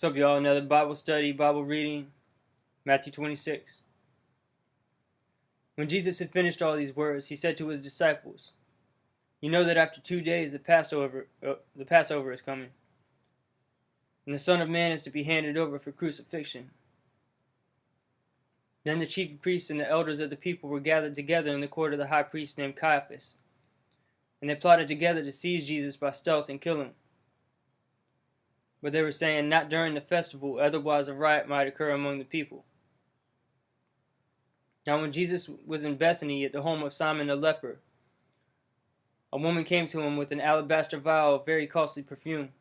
What's up, y'all? Another Bible study, Bible reading, Matthew 26. When Jesus had finished all these words, he said to his disciples, "You know that after 2 days the Passover is coming, and the Son of Man is to be handed over for crucifixion." Then the chief priests and the elders of the people were gathered together in the court of the high priest named Caiaphas, and they plotted together to seize Jesus by stealth and kill him. But they were saying, "Not during the festival, otherwise a riot might occur among the people." Now when Jesus was in Bethany at the home of Simon the leper, a woman came to him with an alabaster vial of very costly perfume,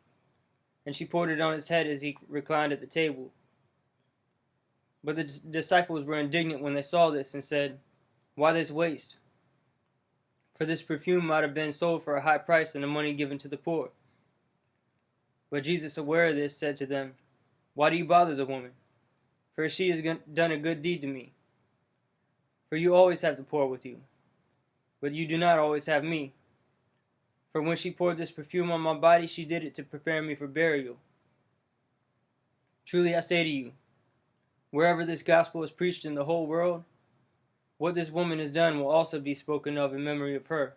and she poured it on his head as he reclined at the table. But the disciples were indignant when they saw this and said, "Why this waste? For this perfume might have been sold for a high price and the money given to the poor." But Jesus, aware of this, said to them, "Why do you bother the woman? For she has done a good deed to me. For you always have the poor with you, but you do not always have me. For when she poured this perfume on my body, she did it to prepare me for burial. Truly I say to you, wherever this gospel is preached in the whole world, what this woman has done will also be spoken of in memory of her."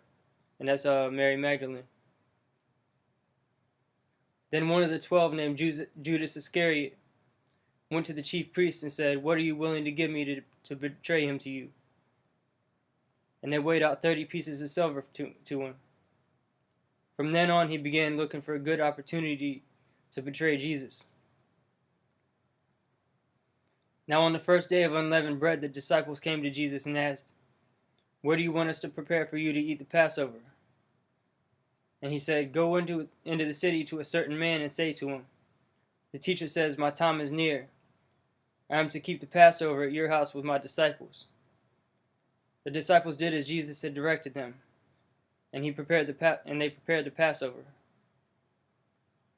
And that's Mary Magdalene. Then one of the 12, named Judas Iscariot, went to the chief priests and said, "What are you willing to give me to betray him to you?" And they weighed out 30 pieces of silver to him. From then on, he began looking for a good opportunity to betray Jesus. Now on the first day of unleavened bread, the disciples came to Jesus and asked, "Where do you want us to prepare for you to eat the Passover?" And he said, "Go into the city to a certain man and say to him, 'The teacher says, my time is near. I am to keep the Passover at your house with my disciples.'" The disciples did as Jesus had directed them, and they prepared the Passover.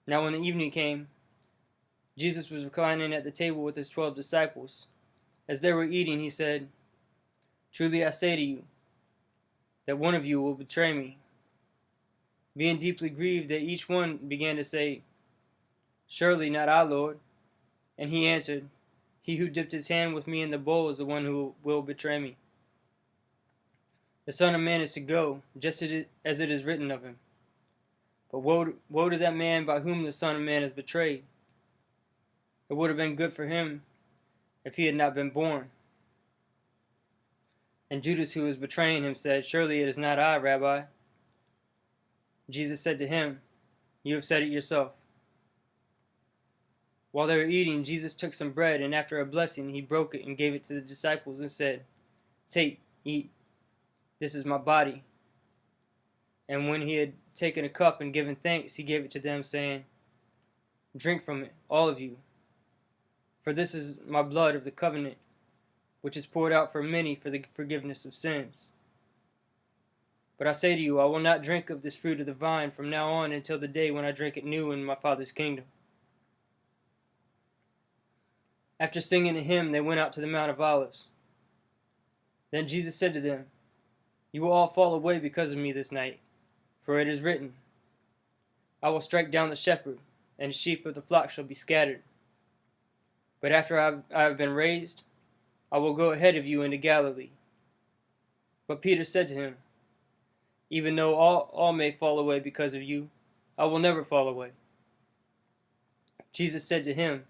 Now when the evening came, Jesus was reclining at the table with his 12 disciples. As they were eating, he said, "Truly I say to you, that one of you will betray me." Being deeply grieved, they each one began to say, "Surely not I, Lord." And he answered, "He who dipped his hand with me in the bowl is the one who will betray me. The Son of Man is to go, just as it is written of him. But woe to that man by whom the Son of Man is betrayed. It would have been good for him if he had not been born." And Judas, who was betraying him, said, "Surely it is not I, Rabbi." Jesus said to him, "You have said it yourself." While they were eating, Jesus took some bread, and after a blessing, he broke it and gave it to the disciples and said, "Take, eat. This is my body." And when he had taken a cup and given thanks, he gave it to them, saying, "Drink from it, all of you. For this is my blood of the covenant, which is poured out for many for the forgiveness of sins. But I say to you, I will not drink of this fruit of the vine from now on until the day when I drink it new in my Father's kingdom." After singing a hymn, they went out to the Mount of Olives. Then Jesus said to them, "You will all fall away because of me this night, for it is written, 'I will strike down the shepherd, and the sheep of the flock shall be scattered.' But after I have been raised, I will go ahead of you into Galilee." But Peter said to him, "Even though all may fall away because of you, I will never fall away." Jesus said to him,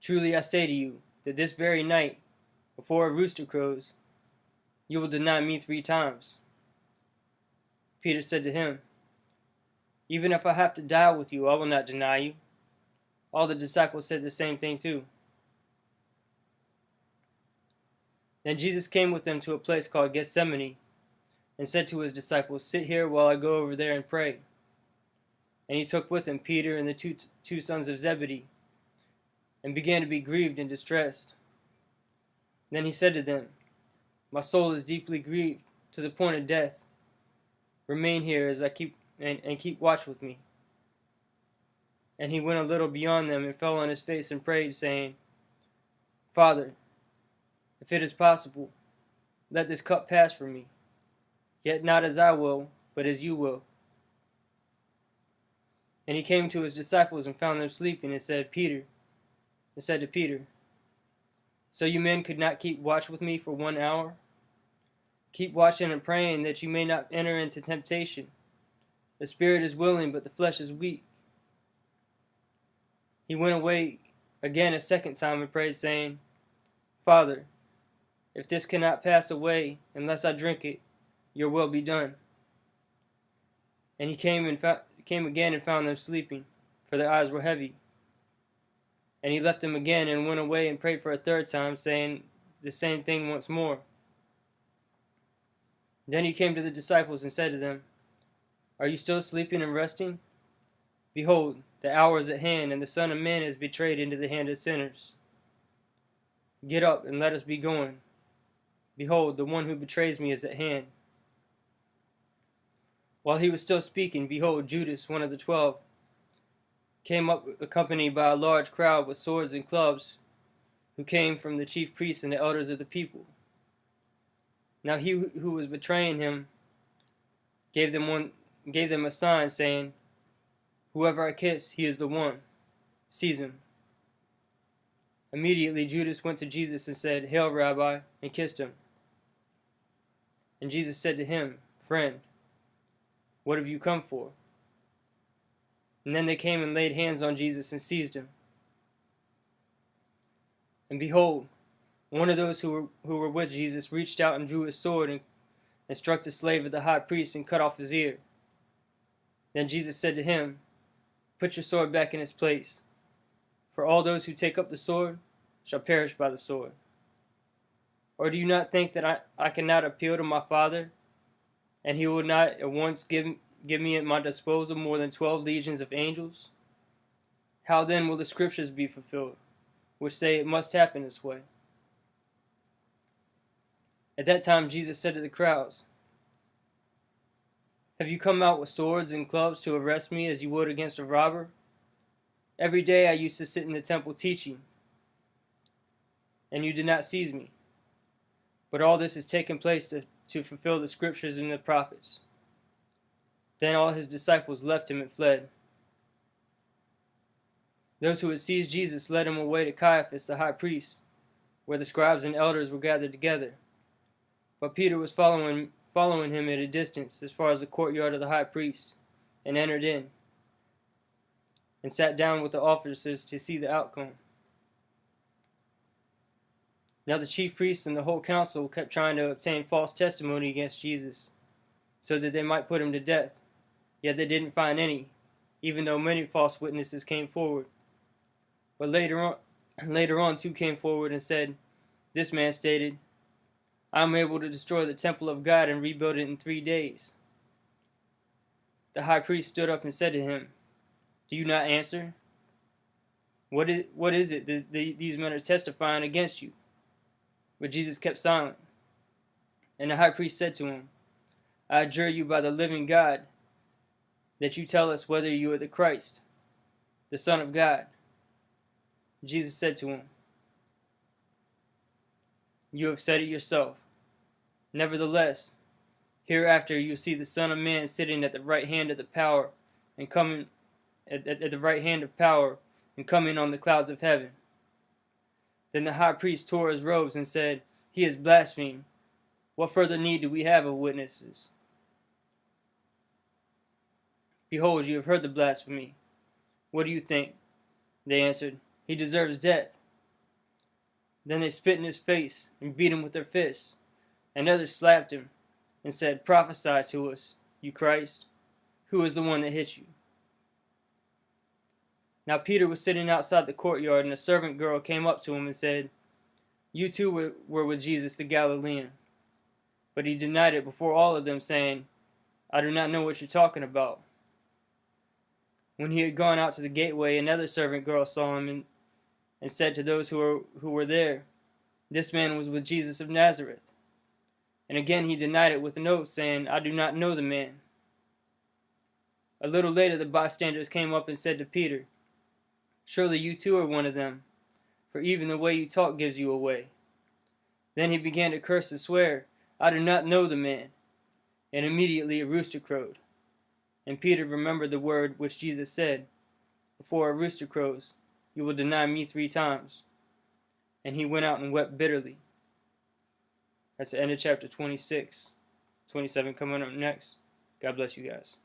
"Truly I say to you, that this very night, before a rooster crows, you will deny me 3 times. Peter said to him, "Even if I have to die with you, I will not deny you." All the disciples said the same thing too. Then Jesus came with them to a place called Gethsemane, and said to his disciples, "Sit here while I go over there and pray." And he took with him Peter and the two sons of Zebedee, and began to be grieved and distressed. Then he said to them, "My soul is deeply grieved, to the point of death. Remain here as I keep watch with me." And he went a little beyond them and fell on his face and prayed, saying, "Father, if it is possible, let this cup pass from me. Yet not as I will, but as you will." And he came to his disciples and found them sleeping, and said to Peter, So you men could not keep watch with me for 1 hour? Keep watching and praying, that you may not enter into temptation. The spirit is willing, but the flesh is weak. He went away again a second time and prayed, saying, Father, if this cannot pass away unless I drink it, your will be done. And he came again and found them sleeping, for their eyes were heavy. And he left them again and went away and prayed for a third time, saying the same thing once more. Then he came to the disciples and said to them, Are you still sleeping and resting? Behold, the hour is at hand, and the Son of Man is betrayed into the hand of sinners. Get up and let us be going. Behold, the one who betrays me is at hand. While he was still speaking, behold, Judas, one of the 12, came up accompanied by a large crowd with swords and clubs, who came from the chief priests and the elders of the people. Now he who was betraying him gave them a sign, saying, Whoever I kiss, he is the one. Seize him. Immediately Judas went to Jesus and said, Hail, Rabbi, and kissed him. And Jesus said to him, Friend, what have you come for? And then they came and laid hands on Jesus and seized him. And behold, one of those who were with Jesus reached out and drew his sword and struck the slave of the high priest and cut off his ear. Then Jesus said to him, Put your sword back in its place, for all those who take up the sword shall perish by the sword. Or do you not think that I cannot appeal to my Father, and he will not at once give me at my disposal more than 12 legions of angels? How then will the scriptures be fulfilled, which say it must happen this way? At that time Jesus said to the crowds, Have you come out with swords and clubs to arrest me as you would against a robber? Every day I used to sit in the temple teaching, and you did not seize me. But all this has taken place to fulfill the scriptures and the prophets. Then all his disciples left him and fled. Those who had seized Jesus led him away to Caiaphas the high priest, where the scribes and elders were gathered together. But Peter was following him at a distance as far as the courtyard of the high priest, and entered in, and sat down with the officers to see the outcome. Now the chief priests and the whole council kept trying to obtain false testimony against Jesus, so that they might put him to death. Yet they didn't find any, even though many false witnesses came forward. But later on 2 came forward and said, This man stated, I am able to destroy the temple of God and rebuild it in 3 days. The high priest stood up and said to him, Do you not answer? What is it that these men are testifying against you? But Jesus kept silent. And the high priest said to him, I adjure you by the living God, that you tell us whether you are the Christ, the Son of God. Jesus said to him, You have said it yourself. Nevertheless, hereafter you see the Son of Man sitting at the right hand of the power, and coming at the right hand of power, and coming on the clouds of heaven. Then the high priest tore his robes and said, He has blasphemed. What further need do we have of witnesses? Behold, you have heard the blasphemy. What do you think? They answered, He deserves death. Then they spit in his face and beat him with their fists. And others slapped him and said, Prophesy to us, you Christ. Who is the one that hit you? Now Peter was sitting outside the courtyard, and a servant girl came up to him and said, You too were with Jesus the Galilean. But he denied it before all of them, saying, I do not know what you're talking about. When he had gone out to the gateway, another servant girl saw him and said to those who were there, This man was with Jesus of Nazareth. And again he denied it with an oath, saying, I do not know the man. A little later the bystanders came up and said to Peter, Surely you too are one of them, for even the way you talk gives you away. Then he began to curse and swear, I do not know the man. And immediately a rooster crowed. And Peter remembered the word which Jesus said, "Before a rooster crows, you will deny me 3 times." And he went out and wept bitterly. That's the end of chapter 26. 27 coming up next. God bless you guys.